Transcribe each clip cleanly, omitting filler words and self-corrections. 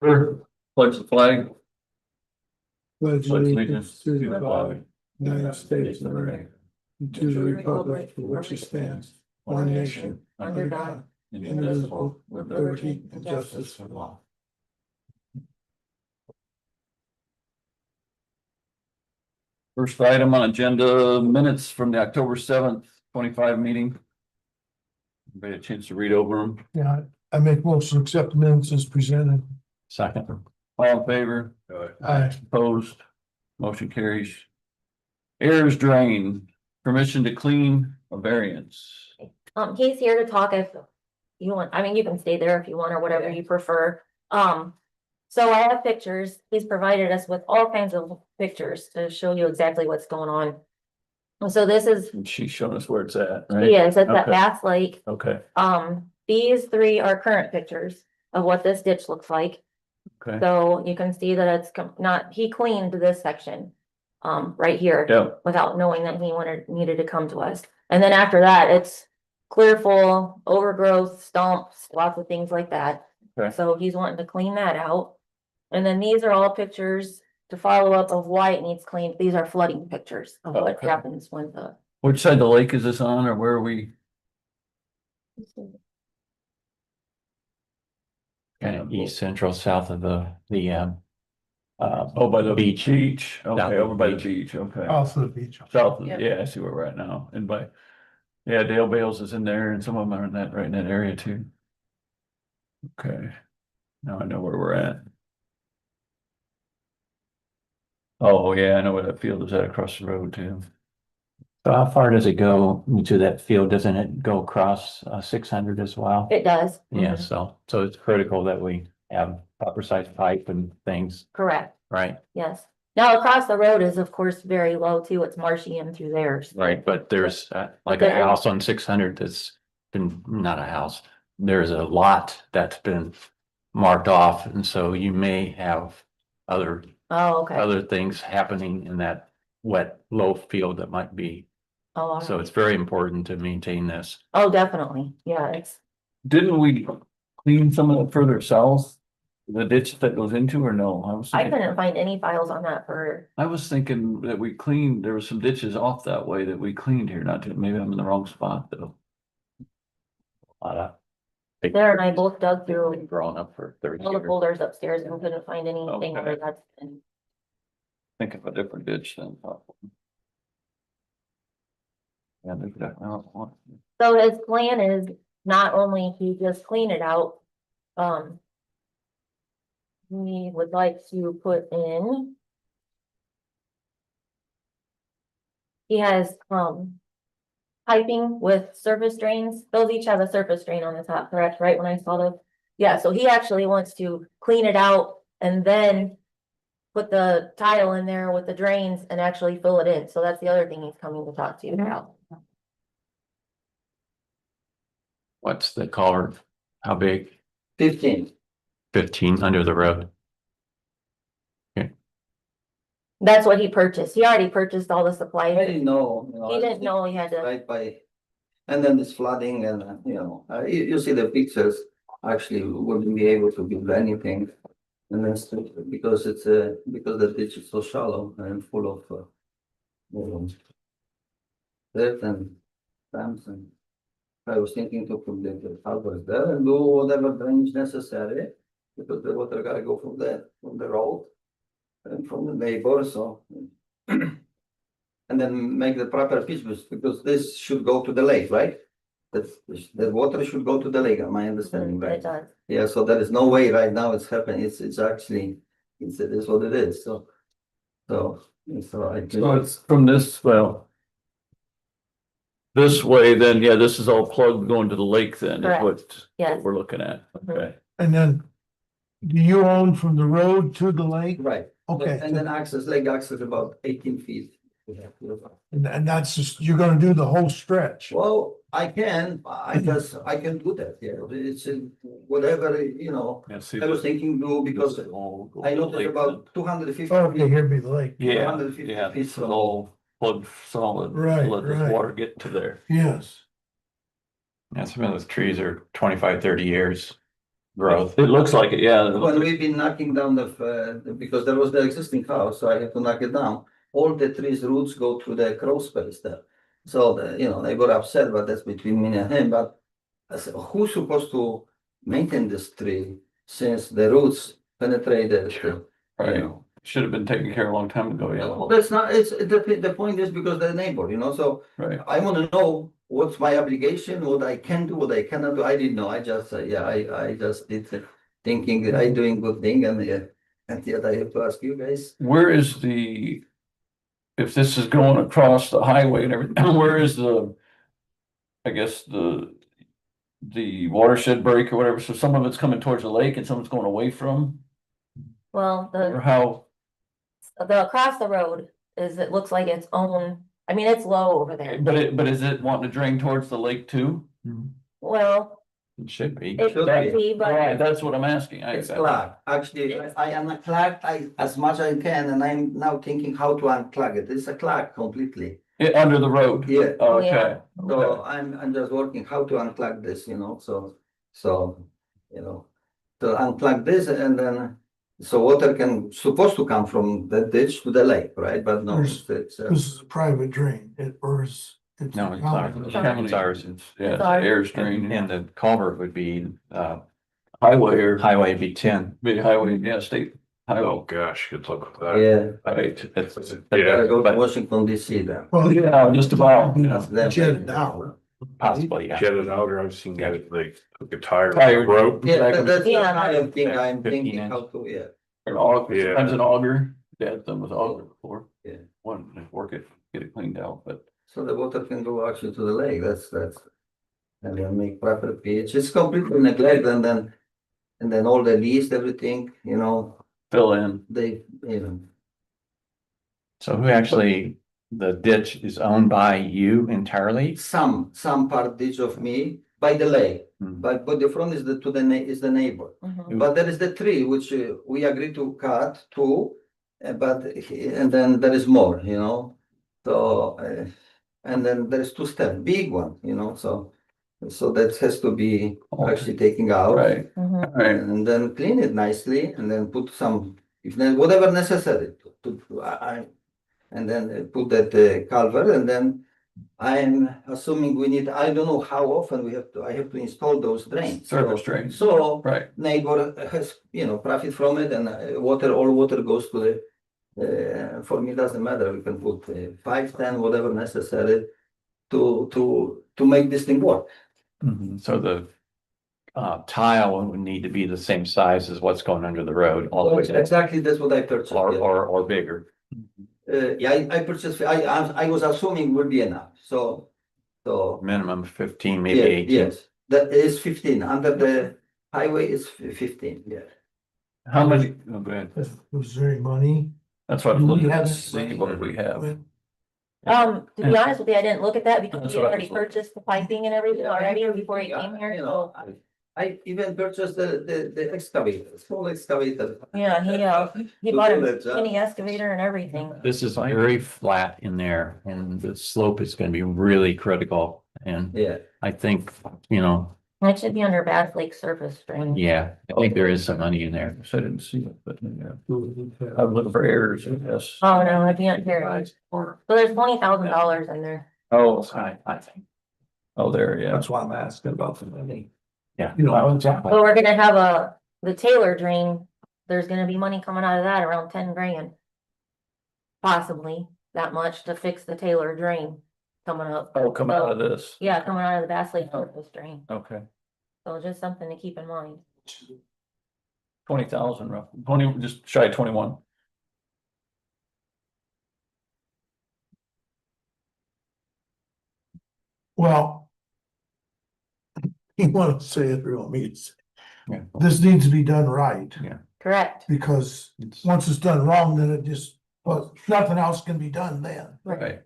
Sure. Pledge the flag. Pledge Pledge allegiance to the flag, flag. United States of America, and to the republic for which it stands, one nation, under God, indivisible, with liberty and justice for all. First item on agenda, minutes from the October 7th, 25 meeting. Everybody a chance to read over them. Yeah, I make motion to accept the minutes as presented. Second. All in favor? Aye. Opposed? Motion carries. Airs drain, permission to clean a variance. He's here to talk if you want, I mean, you can stay there if you want or whatever you prefer. So I have pictures. He's provided us with all kinds of pictures to show you exactly what's going on. So this is, And she's showing us where it's at, right? it's at that Okay. Bass Lake. Okay, These three are current pictures of what this ditch looks like. okay. So you can see that it's not, he cleaned this section, right here. Yeah, Without knowing that he needed to come to us. And then after that, it's clear full, overgrowth, stumps, lots of things like that. Okay. So he's wanting to clean that out. And then these are all pictures to follow up of why it needs cleaned. These are flooding pictures of what Okay. happens when the. which side of the lake is this on, or where are we? Kind of east central south of the Oh, by the beach. Okay, South of over the by the beach. beach, okay. Off the beach. South, of Yeah. yeah, I see where we're at now, and by, yeah, Dale Bales is in there, and some of them are in that, right in that area too. Okay, now I know where we're at. Oh, yeah, I know where that field is at across the road too. So how far does it go into that field? Doesn't it go across 600 as well? It does. Yeah, Mhm. so it's critical that we have proper size pipe and things, Correct, right? yes. Now across the road is of course very low too. It's marshy in through there. So- Right, but there's like there a is- house on 600 that's been, not a house. There's a lot that's been marked off, and so you may have other Oh, okay. other things happening in that wet, low field that might be. Oh, all So right. it's very important to maintain this. Oh, definitely. Yeah, it's, Didn't we clean some of it further south? The ditch that goes into, or no? I couldn't find any files on that for, I was thinking that we cleaned, there was some ditches off that way that we cleaned here, not to, maybe I'm in the wrong spot though. A lot of big Sarah and I both dug trees through been growing up for 30 all the years. folders upstairs and couldn't find anything Okay. where that's been. Think of a different ditch then. Yeah, there's definitely one. So his plan is not only to just clean it out, we would like to put in. He has, piping with surface drains. Those each have a surface drain on the top, correct? Right, when I saw those? Yeah, so he actually wants to clean it out and then put the tile in there with the drains and actually fill it in. So that's the other thing he's coming to talk to you about. What's the culvert? How big? 15. 15 under the road. That's what he purchased. He already purchased all the I supplies. didn't know, He didn't know he had to, Right by, and then this flooding and, you see the pictures, actually wouldn't be able to build anything. And then because it's because the ditch is so shallow and full of dirt and stamps, and I was thinking to put the culverts there and do whatever drainage necessary, because the water gotta go from the road and from the neighbor, so. And then make the proper pitch, because this should go to the lake, right? The water should go to the lake, am I understanding it right? does. Yeah, so there is no way right now it's happening, it's actually, it is what it is, so. So I. So it's from this, well. This way, then, yeah, this is all plugged going to the lake then, is Correct. what Yes. we're looking at, okay. And then, do you own from the road to the lake? Right. Okay, And then lake access about 18 feet. and that's just, you're gonna do the whole stretch. Well, I can do that, yeah, it's whatever, Yeah, see, I was thinking do, because this is all go I to the noticed lake about 250 Okay, feet. here be the lake. then. Yeah, 150 yeah, feet, this is so- all plugged solid, to Right, let this right. water get to there. Yes. Yeah, some of those trees are 25, 30 years. growth. It looks like it, yeah. It looks When like- we've been knocking down because there was the existing house, so I had to knock it down. All the trees roots go through the crawl space there. So they got upset, but that's between me and him. But I said, who's supposed to maintain this tree since the roots penetrated? Right, should have been taken care of a long time ago, Well, yeah, that's not, the point is because the neighbor, so right. I wanna know what's my obligation, what I can do, what I cannot do. I didn't know. I just, I just did thinking that I doing good thing and yet I have to ask you guys. Where is if this is going across the highway and everything, where is I guess the watershed break or whatever, so some of it's coming towards the lake and some it's going away from, Well, or how? the across the road it looks like its own, I mean, it's low over there. But is it wanting to drain towards the lake too? Well, It should be. it Should could be. be, Right, but that's what I'm asking. It's clogged. Actually, I am a clog, as much as I can, and I'm now thinking how to unclog it. It's a clog completely. Under the road? Yeah. Oh, yeah. Okay, So I'm just working how to unclog this, so, to unclog this and then, so water can, supposed to come from the ditch to the lake, right? But no, There's- it's, This is a private drain, or is it? No, it's county? ours. County. It's ours. yeah, it's Sorry. air stream, And the culvert would be, highway or highway would be 10. be highway, yeah, state Oh, highway. gosh, good luck with that. yeah, Right, It's, gotta go to but Washington DC then. Well, yeah, just about, yeah. Then- Jet it down. possibly, yeah. Jet it out, or I've seen that, they took a tire Tire. rope. Yeah, that's the Yeah. kind of thing I'm 15 thinking inch. how to, An auger, Yeah. sometimes an auger, dad's done with auger before. Yeah. One, work it, get it cleaned out, but so the water can go actually to the lake, that's, and then make proper pH. It's completely neglected and then all the leaves, everything, fill in. they, So who actually, the ditch is owned by you entirely? some part ditch of me by the lake. Hmm. But the front is is the neighbor. mhm. But there is the tree which we agreed to cut too, and then there is more, So, and then there is two step, big one, so that has to be actually taken out. Right, Mhm. right, And then clean it nicely and then put some, whatever necessary and then put that culvert and then I'm assuming we need, I don't know how often I have to install those drains. service drains, So right, neighbor has, profit from it and all water goes to for me, doesn't matter. We can put 5, 10, whatever necessary to make this thing work. Mhm. So the tile would need to be the same size as what's going under the road, all the way down, Exactly, that's what I purchased. or, yeah. or bigger. Yeah, I purchased, I was assuming would be enough, so. Minimum 15, maybe Yeah, 18. yes, that is 15, under the highway is 15, yeah. how many, oh, go ahead, Was there any money? that's what I'm Do we looking have to any see money? what we have. To be honest with you, I didn't look at that because That's we what I already was looking. purchased the piping and everything already before he came here, so. I even purchased the excavator, small excavator. Yeah, he To bought do a that job. mini excavator and everything. This is very flat in there and the slope is gonna be really critical. And Yeah, I think, It should be under Bass Lake surface drain. yeah, I think there is some money in there. I didn't see it, but yeah, I'm looking for errors, I guess. Oh, no, I can't hear it. So there's $20,000 in there. Oh, I think. oh, there, yeah. That's why I'm asking about the money. Yeah. You know, Oh, exactly. But we're gonna have the Taylor drain, there's gonna be money coming out of that around 10 grand. Possibly that much to fix the Taylor drain coming up. Oh, come out of this, Yeah, coming out of the Bass Lake surface drain. okay, So just something to keep in mind. 20,000 roughly, 20, just shy of 21. Well. You want to say it, or you want me to say? Yeah. This needs to be done right, Correct. because It's- once it's done wrong, then it just, well, nothing else can be done then. Right,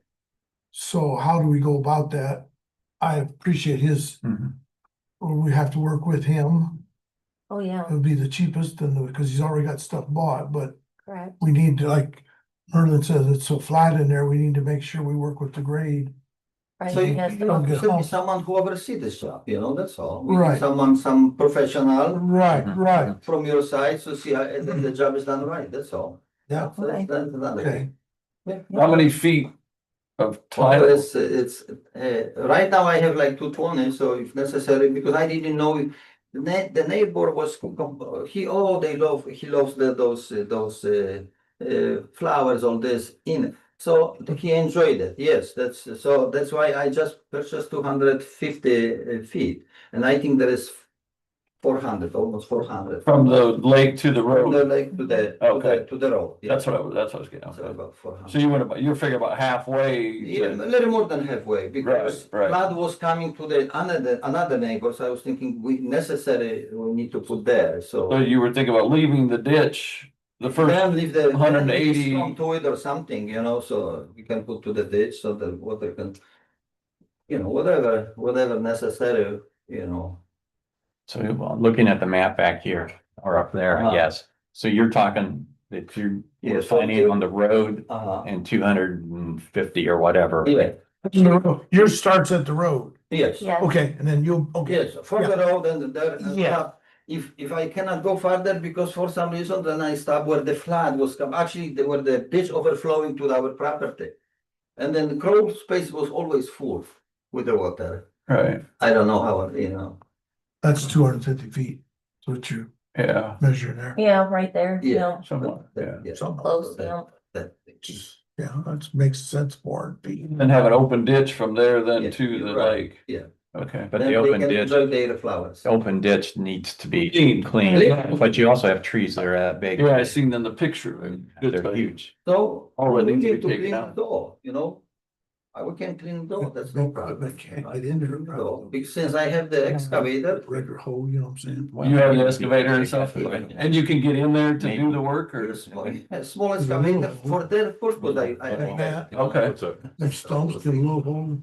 So how do we go about that? I appreciate his, Mhm. we have to work with him. Oh, yeah, It would be the cheapest and because he's already got stuff bought, but correct. we need to, like Merlin says, it's so flat in there, we need to make sure we work with the grade. Right, So you yes, you don't get should be home. someone who oversee this job, that's all. We need Right. some professional Right, Mhm. right, from your side to see how the job is done right, that's all. yeah, That's another okay. thing. How many feet of Well, tile? it's, right now I have like 220, so if necessary, because I didn't know. The neighbor was, he loves those flowers, all this in. So he enjoyed it, yes, that's why I just purchased 250 feet. And I think there is 400, almost 400. From the lake to the From the road? lake to Okay. to the road. yeah. That's what I was getting So at. about 400. So you were figuring about halfway Yeah, a to, little more than halfway, because Right, right. flood was coming to the another neighbor, so I was thinking we need to put there, so so. you were thinking about leaving the ditch, the first, Then leave the 180 strong to it or something, so we can put to the ditch so the water can, whatever necessary, So well, looking at the map back here or up there, I Uh-huh. guess. So you're talking that you're Yeah, you're so planning on the road uh, and 250 or whatever. yeah, Yours starts at the road, yes. yes. okay, and then you'll, okay, Yes, for the road and there. and Yeah. stop. If I cannot go further because for some reason, then I stop where the flood was come. Actually, where the ditch overflowing to our property. And then the crawl space was always full with the water. right, I don't know how, that's 250 feet, that's what you yeah, measure there. Yeah, right there, Yeah. somewhat, yeah. Yeah. Something. close, that- yeah. that- Yeah, that makes sense for it. And have an open ditch from there then Yeah, to you're the right. lake. Yeah. Okay. But Then the they open can ditch, enjoy their flowers. open ditch needs to be Clean. cleaned, but you also have trees that are that big. Yeah, I seen in the picture. They're huge. So. All that we needs to need be to taken clean out. the door, we can clean the door, that's no problem. But can't get into it, So, probably. because since I have the excavator, Regular hole, you know what I'm saying? You have the excavator and stuff, and you can get in there to do the work or? a small excavator for their purpose, Yeah. Okay. What's that? There's stumps, get a little hole.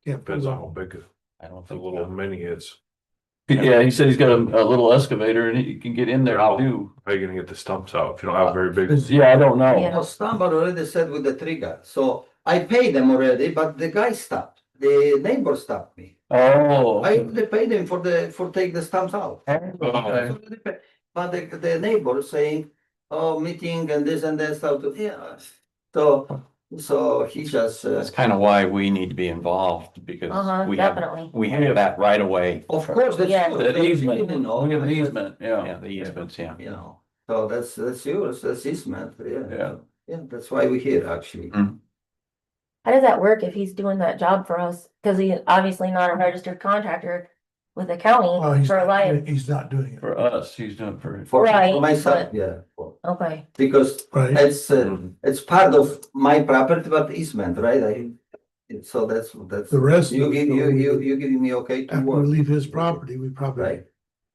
Can't Depends pull on how out. big I don't the think little so. mini is. Yeah, he said he's got a little excavator and he can get in there How and do. are you gonna get the stumps out if you don't have very big? Yeah, I don't know. Yeah. Stamper already said with the trigger, so I paid them already, but the guy stopped, the neighbor stopped me. Oh. I already paid them for take the stumps out. Okay. But the neighbor saying, oh, meeting and this and that stuff, yeah, so he just. That's kind of why we need to be involved because Definitely. we have that right away. Of course, that's Yeah. yours. That That's, easement, you know, we have an easement, Yeah, yeah. the easements, yeah. So that's yours, that's easement, Yeah. yeah. Yeah, that's why we're here, actually. Mm. How does that work if he's doing that job for us? Cause he's obviously not a registered contractor with the Well, county for a life. he's not doing it, For us, he's doing for. For Right, myself, but- yeah, Okay, because right? it's part of my property, but easement, right? So that's. The rest You of it, give, though, you giving me okay to After we work, leave his property, we probably right?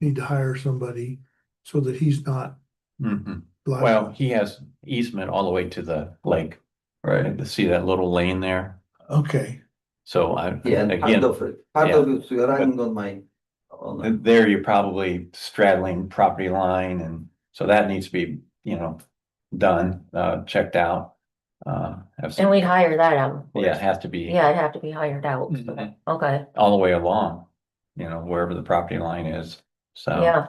need to hire somebody so that he's not Mhm. liable. Well, he has easement all the way to the lake, right? To see that little lane there. Okay, So Yeah, and again, part yeah, of it, you're running on my, there you're probably straddling property line and so that needs to be, done, checked out. Have and some, we'd hire that out. yeah, it has to be Yeah, it'd have to be hired out, so, Mhm. okay, all the way along, wherever the property line is, so. yeah.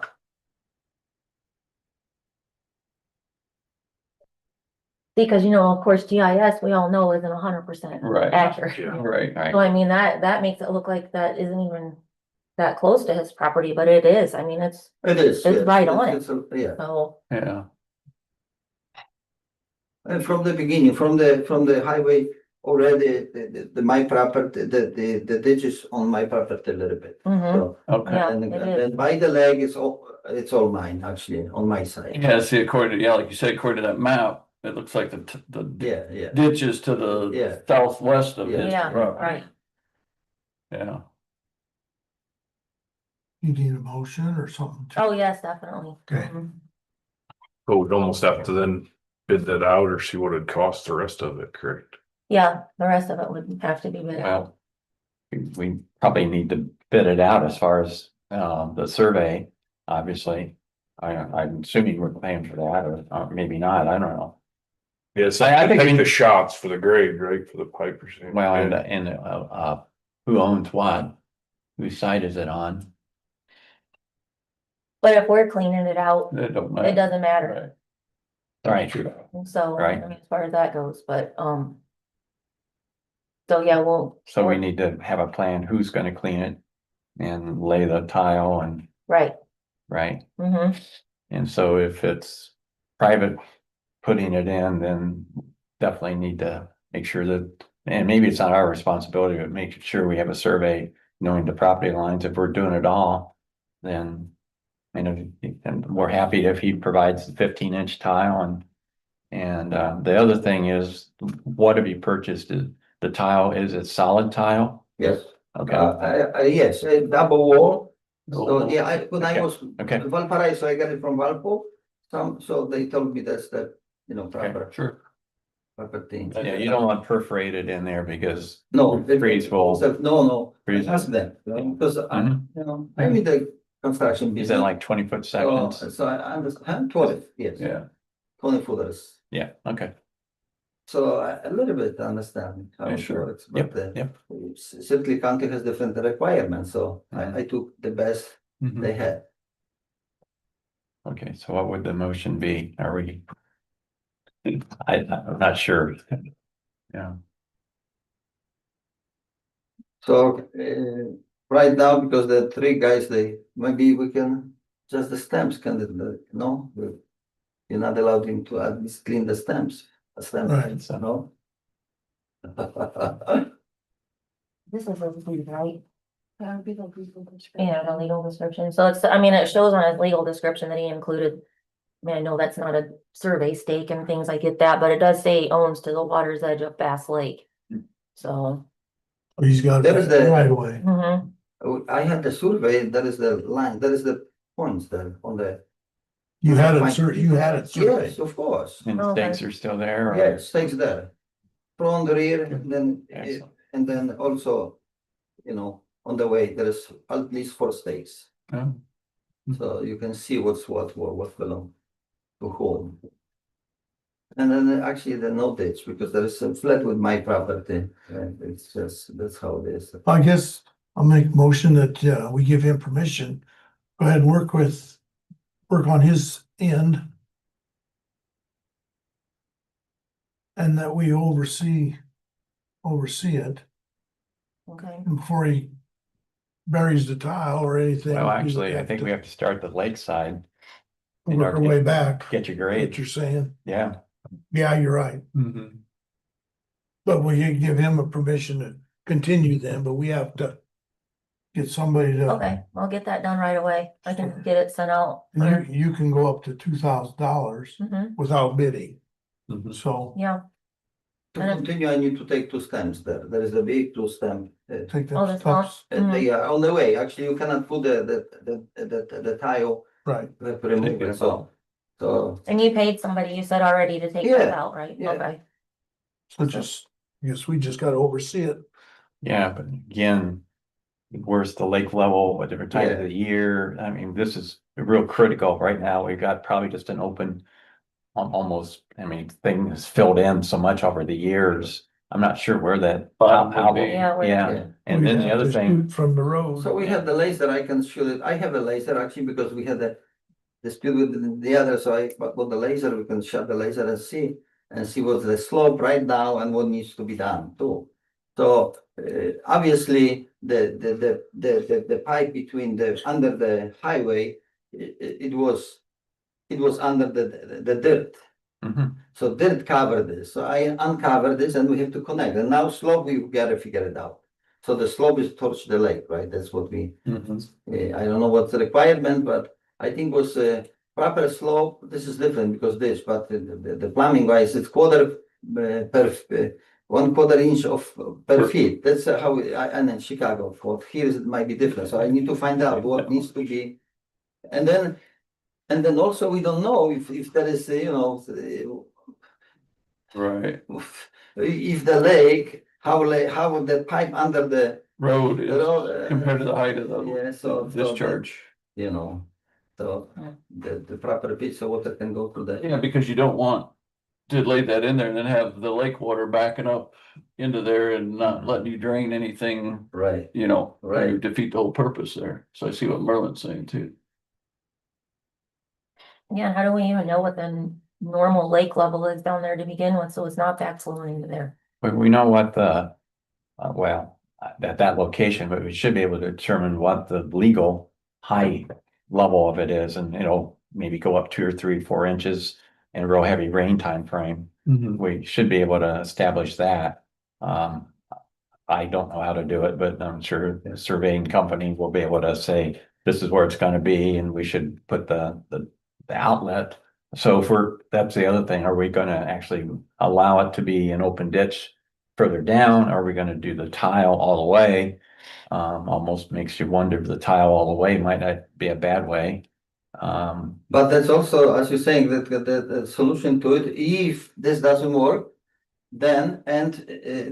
Because, of course, GIS, we all know isn't 100% Right. accurate. Yeah. Right. Right. So I mean, that makes it look like that isn't even that close to his property, but it is. I mean, it's, it is. It's yes, right on it. Yeah, so, Yeah, and from the beginning, from the highway, already, my property, the ditch is on my property a little bit. mhm, So, okay. Yeah, and it then by the leg, it's all mine, actually, on my side. Yeah, see, like you said, according to that map, it looks like the Yeah. ditches to the Yeah. southwest of his yeah, property. right. Yeah, you need a motion or something? to- Oh, yes, definitely. Okay. Mhm. But we'd almost have to then bid that out or see what it'd cost the rest of it, correct? Yeah, the rest of it would have to be bid out. Well, we probably need to bid it out as far as, the survey, obviously. I'm assuming we're paying for that or maybe not, I don't know. Yeah, so I I think take we- the shots for the grade, right, for the pipe or something. Well, Yeah. who owns what? Whose side is it on? But if we're cleaning it out, It don't it matter. doesn't matter. Right. True. So, I Right. mean, as far as that goes, but, so yeah, we'll. So we need to have a plan, who's gonna clean it and lay the tile and, Right, right? mm-hmm, And so if it's private putting it in, then definitely need to make sure that, and maybe it's not our responsibility, but make sure we have a survey knowing the property lines. If we're doing it all, then, you know, and we're happy if he provides the 15-inch tile and the other thing is, what have you purchased? The tile, is it solid tile? Yes, Okay, yes, a double wall. So, Oh, yeah, when I Okay, was okay. Valparaiso, I got it from Valpo. So they told me that's the, proper, Sure. proper thing. Yeah, you don't want perforated in there because No. freeze will. So, no, Freeze. ask them, because Mhm. I'm in the construction Is that business. like 20-foot So, sections? so I understand, 12, yes, Yeah. 20 footers. Yeah, okay, So a little bit understand how Yeah, it sure. works, yep, but yep. certainly county has different requirements, so I took the best Mhm. they had. Okay, so what would the motion be? Are we? I'm not sure. Yeah, So right now, because the three guys, maybe we can, just the stamps can, no? You're not allowed him to at least clean the stamps, Right. so, no? this is a legal, right? Yeah, the legal description, so it's, I mean, it shows on his legal description that he included. I mean, I know that's not a survey stake and things, I get that, but it does say he owns to the water's edge of Bass Lake. So, He's got There is it the- right away. mhm. I had the survey, that is the line, that is the points there on the. You had it, Fine. sir, you had it surveyed. Yes, of course. and Okay. stakes are still there? or- Yes, stakes there. Front, rear, and then, Excellent. and then also, on the way, there is at least 4 stakes. Oh, So you can see what belong to whom. And then actually the no ditch, because there is a flat with my property, and it's just, that's how it is. I guess I'll make motion that, we give him permission. Go ahead and work on his end. And that we oversee it Okay, before he buries the tile or anything. well, actually, I think we have to start the lakeside, in Work order our to way back, get your what grade, you're saying. yeah. Yeah, you're right. Mhm. But we can give him a permission to continue then, but we have to get somebody to. okay, I'll get that done right away, I can get it sent out. And you can go up to $2,000 Mhm, without bidding, Mhm. so yeah, To And- continue, I need to take 2 stamps there. There is a big 2 stamp. take Oh, that that's all. steps, They are on the way. Actually, you cannot put the tile, right. we have to remove Take it it, so. and you paid somebody, you said already to take Yeah, that out, right? yeah. Okay, So I guess we just gotta oversee it. Yeah, but again, where's the lake level at different times of Yeah. the year? I mean, this is real critical right now. We've got probably just an open. Almost, I mean, thing is filled in so much over the years. I'm not sure where that. Bottom would how- be. Yeah, where- Yeah, and then the other thing, From the road. So we have the laser, I can shoot it. I have a laser actually because we had the dispute with the other, so but with the laser, we can shut the laser and see what's the slope right now and what needs to be done too. So obviously, the pipe between under the highway, it was under the dirt. Mhm. So dirt covered this, so I uncovered this and we have to connect, and now slope, we gotta figure it out. So the slope is towards the lake, right? That's what we, I don't know what's the requirement, but I think was a proper slope. This is different because this, but the plumbing wise, it's quarter per 1/4 inch of per feet. That's how, and in Chicago, for here it might be different. So I need to find out what needs to be. And then also we don't know if there is, Right. if the lake, how the pipe under the Road road, is compared to the height of yeah, so the discharge. so the proper piece of water can go through that. Yeah, because you don't want to lay that in there and then have the lake water backing up into there and not letting you drain anything, Right, you know, Right. you defeat the whole purpose there. So I see what Merlin's saying too. Yeah, how do we even know what the normal lake level is down there to begin with, so it's not that flowing into there? But we know what the, well, at that location, but we should be able to determine what the legal height level of it is, and it'll maybe go up 2 or 3, 4 inches in a real heavy rain time frame. We should be able to establish that. I don't know how to do it, but I'm sure the surveying company will be able to say, this is where it's gonna be, and we should put the outlet. So if we're, that's the other thing, are we gonna actually allow it to be an open ditch further down? Are we gonna do the tile all the way? Almost makes you wonder if the tile all the way might not be a bad way. but that's also, as you're saying, that the solution to it, if this doesn't work, then end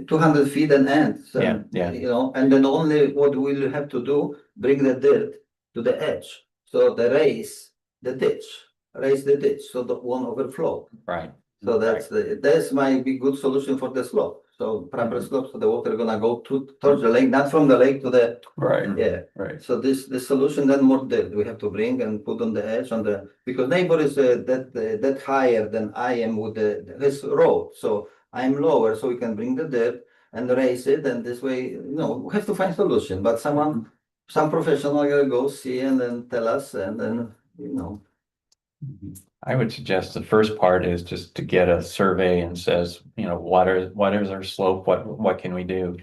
200 feet and end. So, Yeah. You know, and then only what we'll have to do, bring the dirt to the edge. So raise the ditch, so that won't overflow. right. So that's might be good solution for the slope. So proper slope, so the water gonna go towards the lake, not from the lake to the, Right, yeah. right. So this solution, then more dirt we have to bring and put on the edge because neighbor is that higher than I am with his road. So I'm lower, so we can bring the dirt and raise it, and this way, you know, we have to find solution. But some professional are gonna go see and then tell us, and then, you know. I would suggest the first part is just to get a survey and says, you know, what is our slope? What can we do?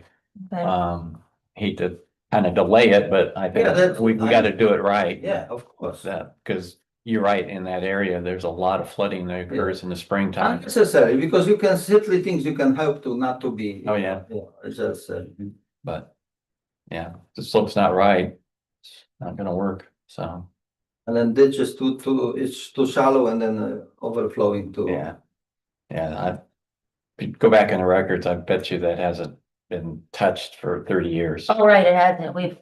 Okay, Hate to kind of delay it, but I Yeah, that's- think we got to do it right. Yeah, of course. That, because you're right, in that area, there's a lot of flooding that occurs in the springtime. Unnecessary, because you can simply things you can help to not to be. Oh, yeah. It's just, But yeah, the slope's not right, it's not gonna work, so, and then ditch is it's too shallow and then overflowing to. yeah. Yeah, if you go back in the records, I bet you that hasn't been touched for 30 years oh, right, it hasn't, we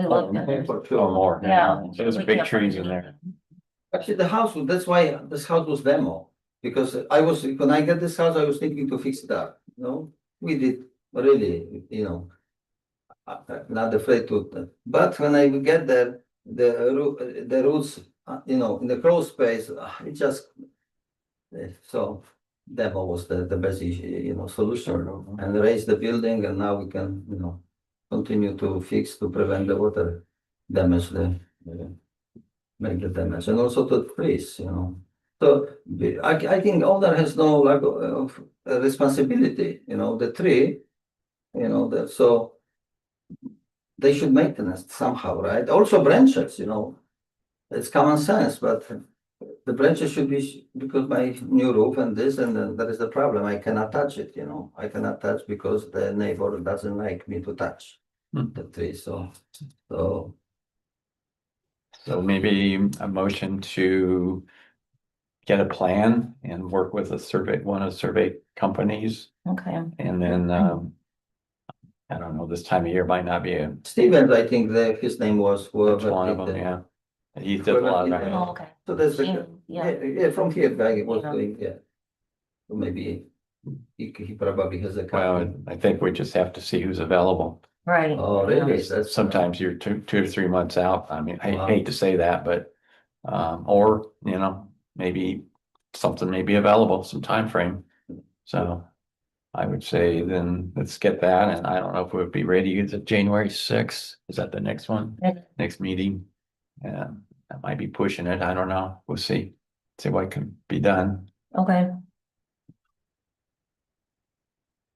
looked at it. For or sure. more. Yeah. There's We big can't trees find in it. there. Actually, that's why this house was demo, because when I get this house, I was thinking to fix it up, you know? We did really, you know. Not afraid to, but when I get there, the roots, you know, in the crawl space, it just. So demo was the best, you know, solution, and raise the building, and now we can, you know, continue to fix to prevent the water damage, make the damage, and also to trees, you know. So I think owner has no lack of responsibility, you know, the tree, you know, so they should maintenance somehow, right? Also branches, you know, it's common sense, but the branches should be, because my new roof and this, and then that is the problem. I cannot touch it, you know. I cannot touch because the neighbor doesn't like me to touch the tree. So So maybe a motion to get a plan and work with one of the survey companies, Okay, and then, I don't know, this time of year might not be a, Stevens, I think his name was that's whoever. one of did them, the- yeah. He did a lot of oh, that. okay. So that's Yeah, yeah, from here back it was Yeah. doing, yeah. So maybe he probably has a Well, copy. I think we just have to see who's available. right. Oh, yeah. really? That's Sometimes you're 2 to 3 months out. I mean, I Wow. hate to say that, but, or, you know, maybe something may be available, some time frame. So I would say then let's get that, and I don't know if we'll be ready. Is it January 6th? Is that the next one? Yeah. Next meeting? Yeah, that might be pushing it. I don't know. We'll see. See what can be done. Okay.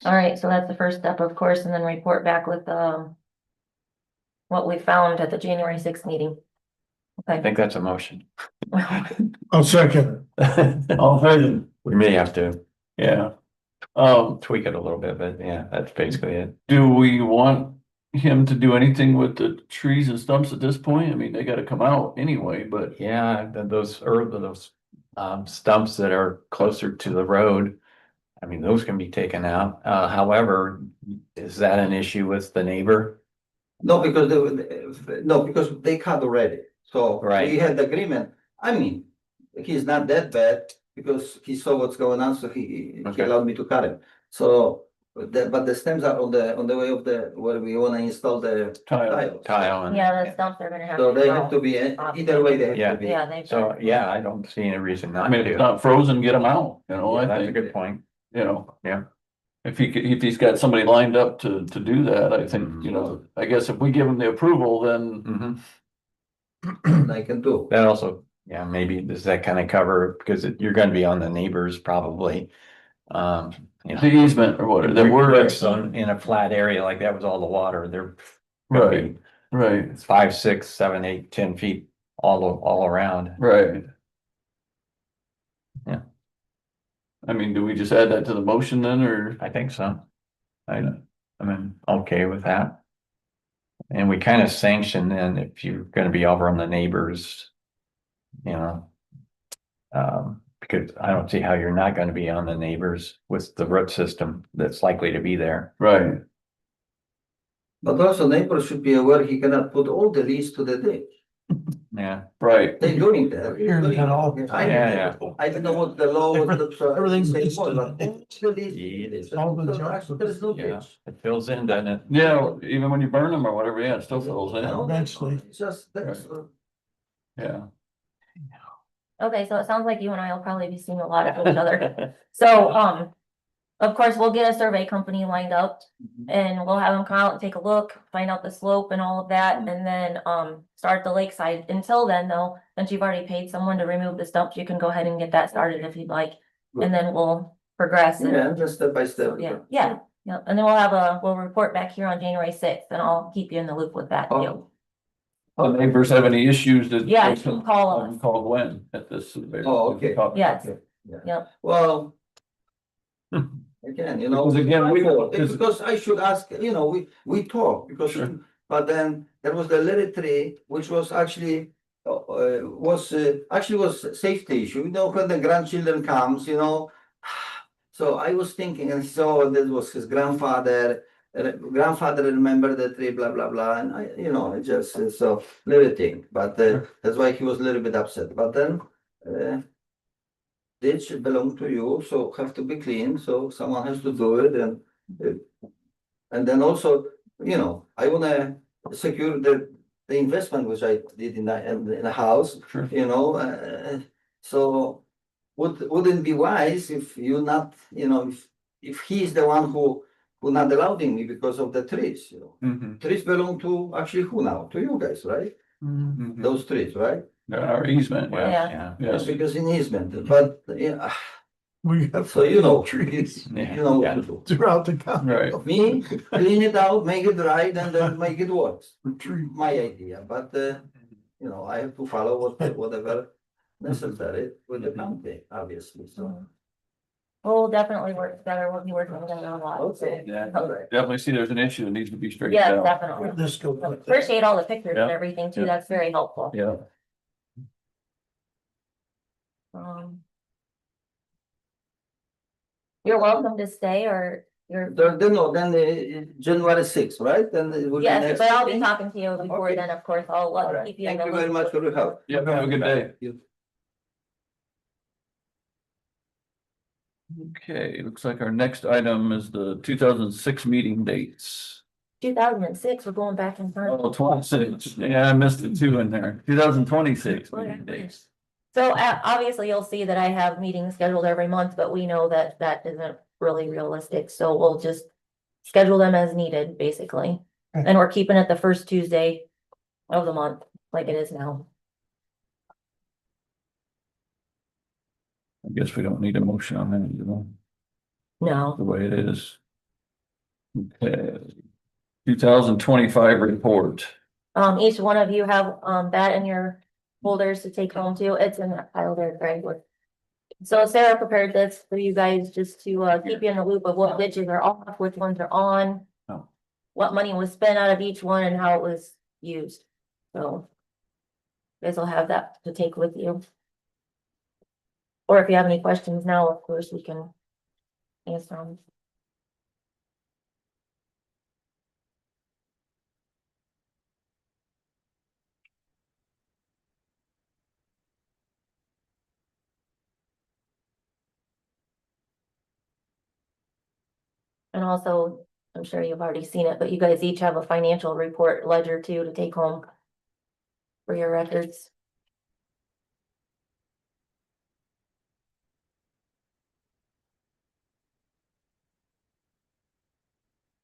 All right, so that's the first step, of course, and then report back with, what we found at the January 6th meeting. I Okay. think that's a motion. I'll second. All right, We may have to yeah. tweak it a little bit, but yeah, that's basically it. Do we want him to do anything with the trees and stumps at this point? I mean, they gotta come out anyway, but Yeah, those stumps that are closer to the road, I mean, those can be taken out. However, is that an issue with the neighbor? No, because they cut already. So Right. we had agreement. I mean, he's not that bad. because he saw what's going on, so he Okay. allowed me to cut it. So, but the stems are on the way of where we wanna install the Tile. tiles. and- Yeah, the stumps are gonna have. So to they go. have to be, either way, they have Yeah. to be. Yeah, they've. So, yeah, I don't see any reason I not mean, if it's to. not frozen, get them out, you know, Yeah, I that's a think, good point. you know. Yeah. If if he's got somebody lined up to do that, I think, Mhm. you know, I guess if we give him the approval, then Mhm. I can do. That also, yeah, maybe does that kind of cover, because you're gonna be on the neighbors probably. You know. the easement or whatever, that If we're, it's in a flat area like that was all the water, they're right, right, it's 5, 6, 7, 8, 10 feet all around. right. Yeah. I mean, do we just add that to the motion then, or? I think so. I mean, okay with that. And we kind of sanction then if you're gonna be over on the neighbors, you know. Because I don't see how you're not gonna be on the neighbors with the root system that's likely to be there. Right, But also neighbors should be aware he cannot put all the leaves to the ditch. Yeah, right. They're doing that. Hearing that all the time. Yeah. I don't know what the law, what the. Everything say gets was, to but the all the leaves- it is. All the so junk. actually, There's no Yeah, ditch. it fills in, doesn't it? Yeah, even when you burn them or whatever, yeah, it still fills in, Eventually. It's just, that's, yeah. Okay, so it sounds like you and I will probably be seeing a lot of each other. So, of course, we'll get a survey company lined up and we'll have them come out and take a look, find out the slope and all of that, and then, start the lakeside. Until then, though, since you've already paid someone to remove the stumps, you can go ahead and get that started if you'd like. And then we'll progress. and- yeah, just step by step. Yeah, and then we'll report back here on January 6th and I'll keep you in the loop with that too. The neighbors have any issues that? Yeah, they you can can call us. Call Gwen at this. Oh, okay. Yes. Yeah. Yep. Well. Again, you know. Because again, It's because I should ask, you know, we talk because, Sure. but then there was the little tree, which was actually. Actually was safety issue, you know, when the grandchildren comes, you know. So I was thinking, and so this was his grandfather. Grandfather remembered the tree, blah blah blah, and I, you know, it just so little thing. But that's why he was a little bit upset. But then ditch belong to you, so have to be clean. So someone has to do it, and then also, you know, I wanna secure the investment which I did in the house. Sure. You know, so wouldn't be wise if you not, you know, if he's the one who not allowing me because of the trees, you know. Mhm. Trees belong to actually who now? To you guys, right? Mhm. Those trees, right? Our easement, Well, yeah, Yeah. yeah. yes. Because in easement, but yeah, We have. so you know, Trees you know what to do. throughout the county. Right. Me, clean it out, make it right, and then make it work. Tree. My idea, but you know, I have to follow whatever necessary with the county, obviously, so. We'll definitely work together, we'll be working together a lot. so- Okay. Yeah, Okay. definitely see there's an issue that needs to be straightened Yes, out. definitely. This go like that. Appreciate all the pictures and Yeah. everything too, Yeah. that's very helpful. Yeah, Um, You're welcome to stay or you're, Then January 6th, right? Then it will be yes, next but I'll be meeting? talking to you before Okay. then, of course, I'll All right. keep you in Thank the you very loop. much for your help. yeah, have a good day. You- Okay, looks like our next item is the 2006 meeting dates. 2006, we're going back in time. Oh, 26, yeah, I missed the two in there, 2026 meeting dates. So obviously you'll see that I have meetings scheduled every month, but we know that that isn't really realistic, so we'll just schedule them as needed, basically. Okay. And we're keeping it the first Tuesday of the month, like it is now. I guess we don't need a motion on that, you know, No, the way it is. Okay. 2025 report. each one of you have, that in your folders to take home too. It's in that pile there, Greg. So Sarah prepared this for you guys just to, keep you in the loop of what ditches are off, which ones are on. Oh. What money was spent out of each one and how it was used. So. You guys will have that to take with you. Or if you have any questions now, of course, we can answer them. And also, I'm sure you've already seen it, but you guys each have a financial report ledger too to take home for your records.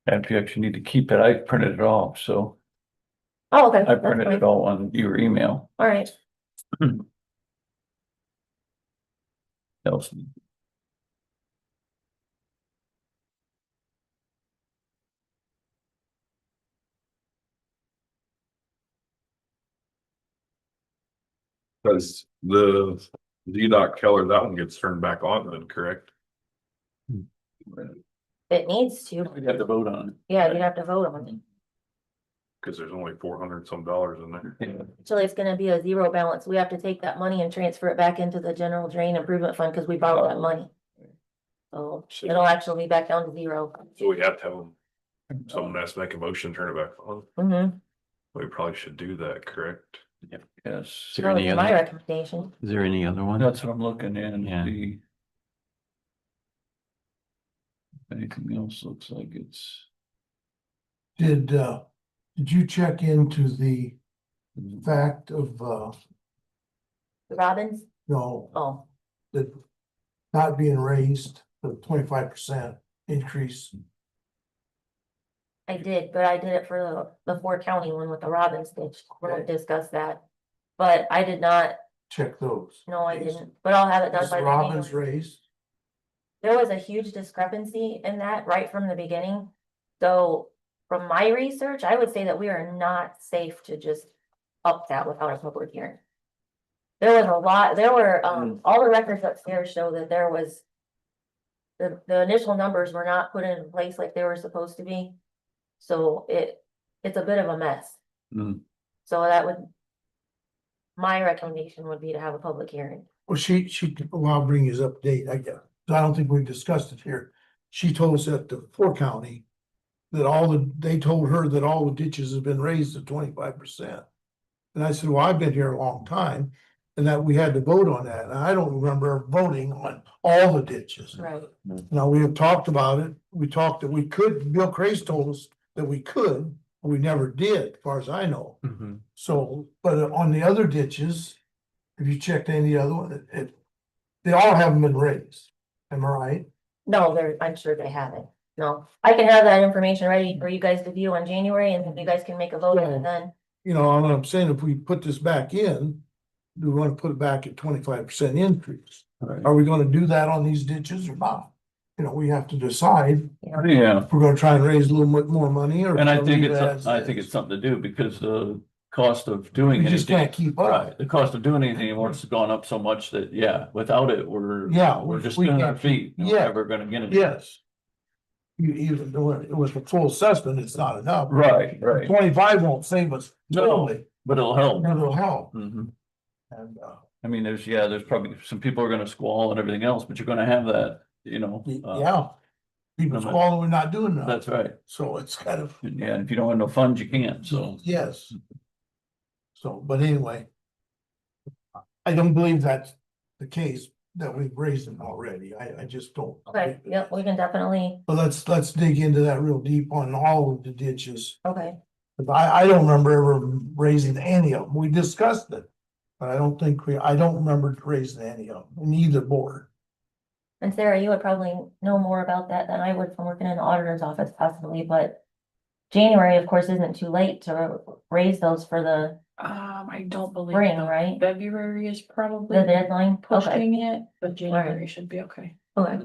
If you actually need to keep it, I printed it off, so Oh, okay, I that's printed fine. it all on your email. All right. Else, Cause the Z-Doc Keller, that one gets turned back on then, correct? It needs to. we'd have to vote on it. Yeah, you'd have to vote on it. Cause there's only 400 some dollars in there. Yeah. Actually, it's gonna be a zero balance. We have to take that money and transfer it back into the general drain improvement fund because we borrowed that money. So it'll actually be back down to zero. So we have to have them, someone has to make a motion, turn it back on. Mm-hmm. We probably should do that, correct? Yes, Is there That any was my other, recommendation. is there any other one? that's what I'm looking at, Yeah. the. Anything else looks like it's. Did you check into the fact of, The Robins? no, Oh, that not being raised, the 25% increase? I did, but I did it for the four-county one with the Robins ditch. We're gonna Okay. discuss that. But I did not, Check those. no, I didn't, but I'll have it done Is by the Robbins January. raised? There was a huge discrepancy in that right from the beginning. So from my research, I would say that we are not safe to just up that without a public hearing. There was a lot, there were, all the records upstairs show that there was. The initial numbers were not put in place like they were supposed to be. So it's a bit of a mess. Mm. So that would. My recommendation would be to have a public hearing. Well, well, I'll bring his update, I guess. I don't think we've discussed it here. She told us at the four county that they told her that all the ditches have been raised to 25%. And I said, well, I've been here a long time and that we had to vote on that. And I don't remember voting on all the ditches. Right. Now, we have talked about it. We talked that we could, Bill Craze told us that we could, but we never did, as far as I know. Mhm. So, but on the other ditches, if you checked any other one, they all haven't been raised. Am I right? No, I'm sure they haven't. No, I can have that information ready for you guys to view in January and you guys can make a vote on it then. You know, what I'm saying, if we put this back in, do we want to put it back at 25% increase? Right. Are we gonna do that on these ditches or not? You know, we have to decide Yeah, if we're gonna try and raise a little bit more money or. and I leave think it as it's, I think is. it's something to do because the cost of doing We just anything. can't keep up. Right, the cost of doing anything anymore has gone up so much that, yeah, without it, Yeah, we're just we spinning our can't feet. keep- We're yeah. never gonna get it. Yes. Even though it was a full assessment, it's not enough. Right, right, 25 won't save us No. totally, but it'll help. but it'll help. Mhm. And, I mean, there's probably some people are gonna squall and everything else, but you're gonna have that, yeah. People no, but- squalling, we're not doing that. That's right. So it's kind of, And yeah, if you don't have no funds, you can't, so. yes. So, but anyway. I don't believe that's the case that we've raised them already. I just don't. Okay, yep, we can definitely, But let's dig into that real deep on all of the ditches. okay. But I don't remember ever raising any of them. We discussed it. But I don't remember raising any of them, in either board. And Sarah, you would probably know more about that than I would from working in the auditor's office possibly, but. January, of course, isn't too late to raise those for the I don't believe spring, so. right? February is The probably deadline, okay, pushing it, but January should be okay. okay,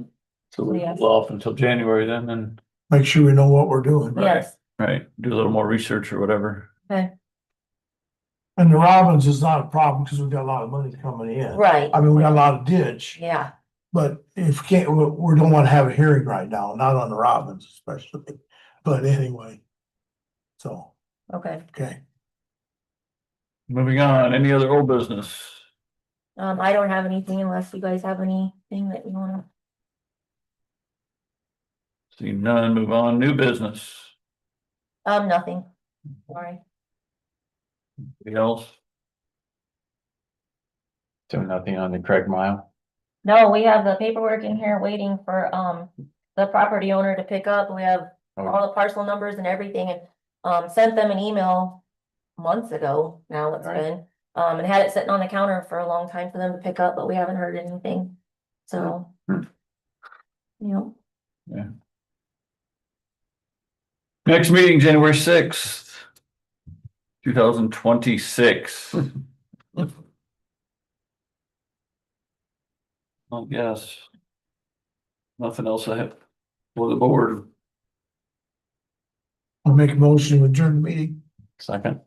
So we're Yes. off until January then, and, Make sure we know what we're doing. yes, right, do a little more research or whatever. okay, And the Robbins is not a problem because we've got a lot of money coming in. right, I mean, we got a lot of ditch, yeah, but if we can't, we don't want to have a hearing right now, not on the Robbins especially. But anyway. So, okay. okay. Moving on, any other old business? I don't have anything unless you guys have anything that you wanna, See none, move on, new business. nothing, sorry. Anything else? So nothing on the Craig Mile? No, we have the paperwork in here waiting for, the property owner to pick up. We have Oh. all the parcel numbers and everything and, sent them an email months ago now it's Alright. been. And had it sitting on the counter for a long time for them to pick up, but we haven't heard anything. So. Hmm. You know, Next meeting, January 6th, 2026. I guess. Nothing else I have for the board. I'll make a motion to adjourn the meeting. Second.